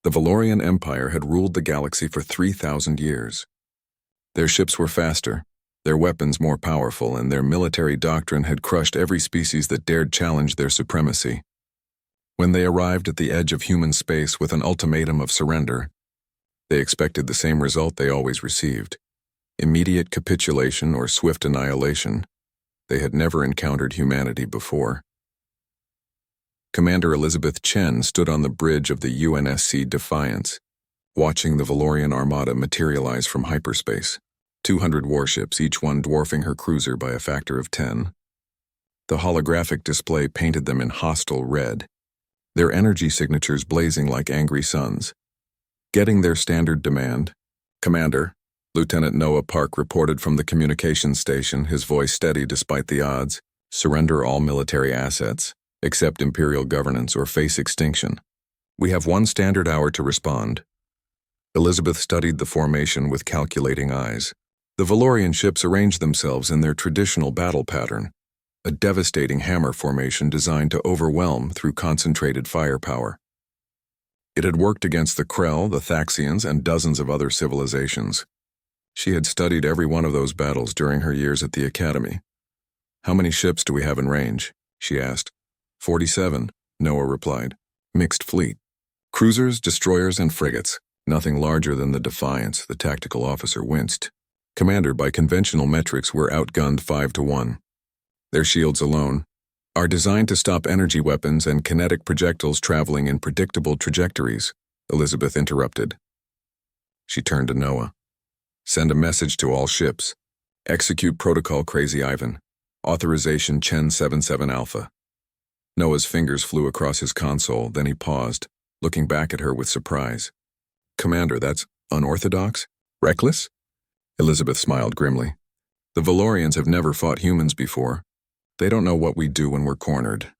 The Valorian Empire had ruled the galaxy for 3,000 years. Their ships were faster, their weapons more powerful, and their military doctrine had crushed every species that dared challenge their supremacy. When they arrived at the edge of human space with an ultimatum of surrender, they expected the same result they always received: immediate capitulation or swift annihilation. They had never encountered humanity before. Commander Elizabeth Chen stood on the bridge of the UNSC Defiance, watching the Valorian armada materialize from hyperspace. 200 warships, each one dwarfing her cruiser by a factor of 10. The holographic display painted them in hostile red, their energy signatures blazing like angry suns. Getting their standard demand, "Commander," Lieutenant Noah Park reported from the communications station, his voice steady despite the odds, "Surrender all military assets, accept Imperial governance, or face extinction. We have 1 standard hour to respond." Elizabeth studied the formation with calculating eyes. The Valorian ships arranged themselves in their traditional battle pattern, a devastating hammer formation designed to overwhelm through concentrated firepower. It had worked against the Krell, the Thaxians, and dozens of other civilizations. She had studied every one of those battles during her years at the Academy. "How many ships do we have in range?" she asked. 47, Noah replied. "Mixed fleet. Cruisers, destroyers, and frigates. Nothing larger than the Defiance," the tactical officer winced. "Commander, by conventional metrics, we're outgunned 5-1. Their shields alone are designed to stop energy weapons and kinetic projectiles traveling in predictable trajectories," Elizabeth interrupted. She turned to Noah. "Send a message to all ships. Execute Protocol Crazy Ivan. Authorization Chen 77 Alpha." Noah's fingers flew across his console, then he paused, looking back at her with surprise. "Commander, that's unorthodox? Reckless?" Elizabeth smiled grimly. "The Valorians have never fought humans before. They don't know what we do when we're cornered."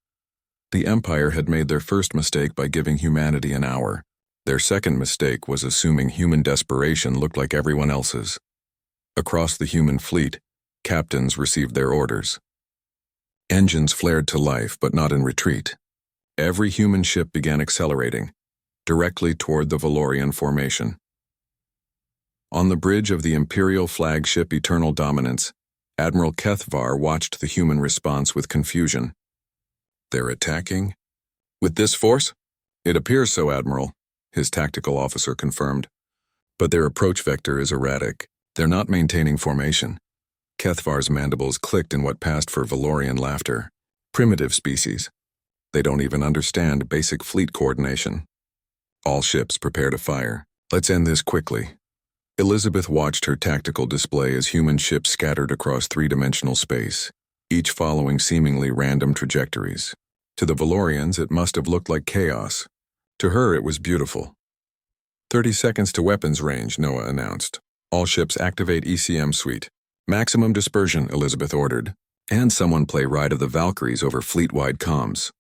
The Empire had made their first mistake by giving humanity an hour. Their second mistake was assuming human desperation looked like everyone else's. Across the human fleet, captains received their orders. Engines flared to life, but not in retreat. Every human ship began accelerating, directly toward the Valorian formation. On the bridge of the Imperial flagship Eternal Dominance, Admiral Kethvar watched the human response with confusion. "They're attacking? With this force?" "It appears so, Admiral," his tactical officer confirmed. "But their approach vector is erratic. They're not maintaining formation." Kethvar's mandibles clicked in what passed for Valorian laughter. "Primitive species. They don't even understand basic fleet coordination. All ships prepare to fire. Let's end this quickly." Elizabeth watched her tactical display as human ships scattered across 3-dimensional space, each following seemingly random trajectories. To the Valorians, it must have looked like chaos. To her, it was beautiful. 30 seconds to weapons range, Noah announced. "All ships activate ECM suite. Maximum dispersion," Elizabeth ordered. "And someone play Ride of the Valkyries over fleet-wide comms."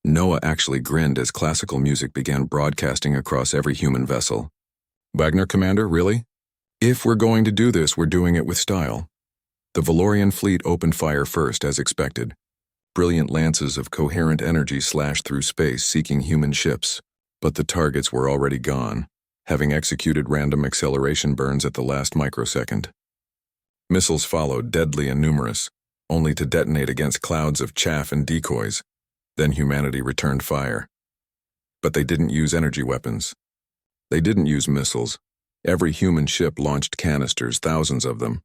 Noah actually grinned as classical music began broadcasting across every human vessel. "Wagner, Commander, really? If we're going to do this, we're doing it with style." The Valorian fleet opened fire first, as expected. Brilliant lances of coherent energy slashed through space, seeking human ships. But the targets were already gone, having executed random acceleration burns at the last microsecond. Missiles followed, deadly and numerous, only to detonate against clouds of chaff and decoys. Then humanity returned fire. But they didn't use energy weapons. They didn't use missiles. Every human ship launched canisters, thousands of them,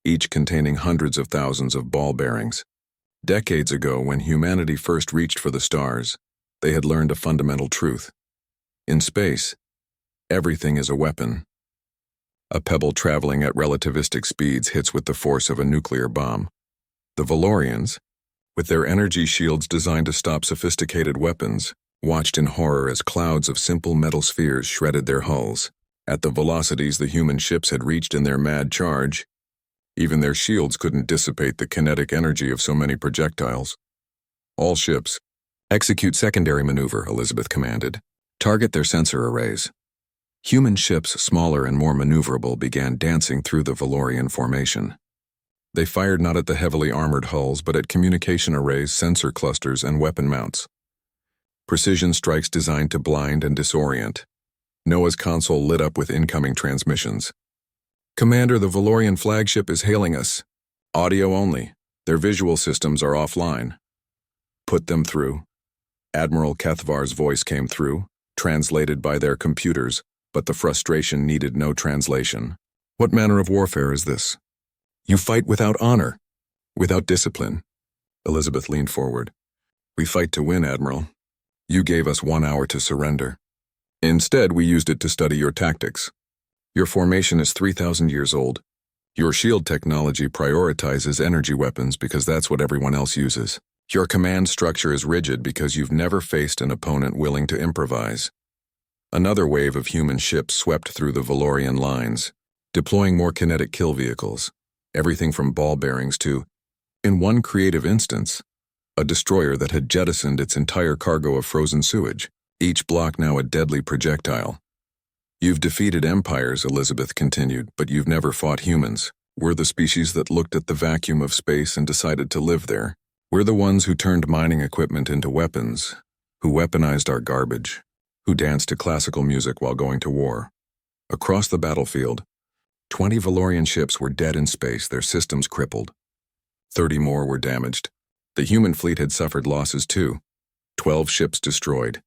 each containing hundreds of thousands of ball bearings. Decades ago, when humanity first reached for the stars, they had learned a fundamental truth. In space, everything is a weapon. A pebble traveling at relativistic speeds hits with the force of a nuclear bomb. The Valorians, with their energy shields designed to stop sophisticated weapons, watched in horror as clouds of simple metal spheres shredded their hulls. At the velocities the human ships had reached in their mad charge, even their shields couldn't dissipate the kinetic energy of so many projectiles. "All ships, execute secondary maneuver," Elizabeth commanded. "Target their sensor arrays." Human ships, smaller and more maneuverable, began dancing through the Valorian formation. They fired not at the heavily armored hulls, but at communication arrays, sensor clusters, and weapon mounts. Precision strikes designed to blind and disorient. Noah's console lit up with incoming transmissions. Commander, the Valorian flagship is hailing us. Audio only. Their visual systems are offline. Put them through. Admiral Kethvar's voice came through, translated by their computers, but the frustration needed no translation. What manner of warfare is this? You fight without honor, without discipline. Elizabeth leaned forward. We fight to win, Admiral. You gave us 1 hour to surrender. Instead, we used it to study your tactics. Your formation is 3,000 years old. Your shield technology prioritizes energy weapons because that's what everyone else uses. Your command structure is rigid because you've never faced an opponent willing to improvise. Another wave of human ships swept through the Valorian lines, deploying more kinetic kill vehicles, everything from ball bearings to, in one creative instance, a destroyer that had jettisoned its entire cargo of frozen sewage, each block now a deadly projectile. You've defeated empires, Elizabeth continued, but you've never fought humans. We're the species that looked at the vacuum of space and decided to live there. We're the ones who turned mining equipment into weapons, who weaponized our garbage, who danced to classical music while going to war. Across the battlefield, 20 Valorian ships were dead in space, their systems crippled. 30 more were damaged. The human fleet had suffered losses too. 12 ships destroyed.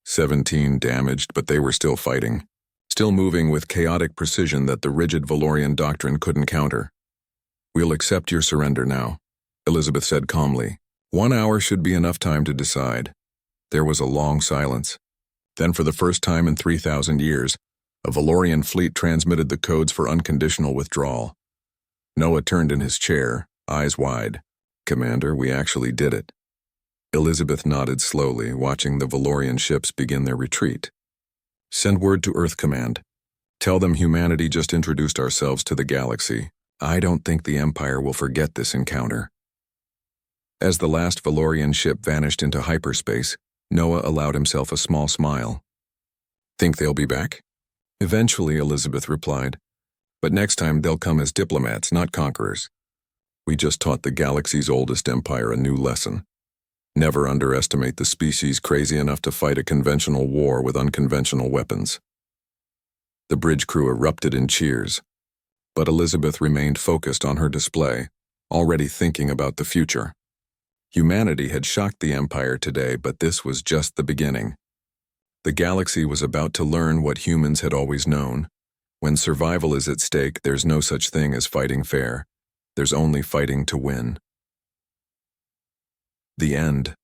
17 damaged, but they were still fighting. Still moving with chaotic precision that the rigid Valorian doctrine couldn't counter. We'll accept your surrender now, Elizabeth said calmly. 1 hour should be enough time to decide. There was a long silence. Then for the first time in 3,000 years, a Valorian fleet transmitted the codes for unconditional withdrawal. Noah turned in his chair, eyes wide. Commander, we actually did it. Elizabeth nodded slowly, watching the Valorian ships begin their retreat. Send word to Earth Command. Tell them humanity just introduced ourselves to the galaxy. I don't think the Empire will forget this encounter. As the last Valorian ship vanished into hyperspace, Noah allowed himself a small smile. Think they'll be back? Eventually, Elizabeth replied. But next time they'll come as diplomats, not conquerors. We just taught the galaxy's oldest empire a new lesson. Never underestimate the species crazy enough to fight a conventional war with unconventional weapons. The bridge crew erupted in cheers, but Elizabeth remained focused on her display, already thinking about the future. Humanity had shocked the Empire today, but this was just the beginning. The galaxy was about to learn what humans had always known. When survival is at stake, there's no such thing as fighting fair. There's only fighting to win. The end.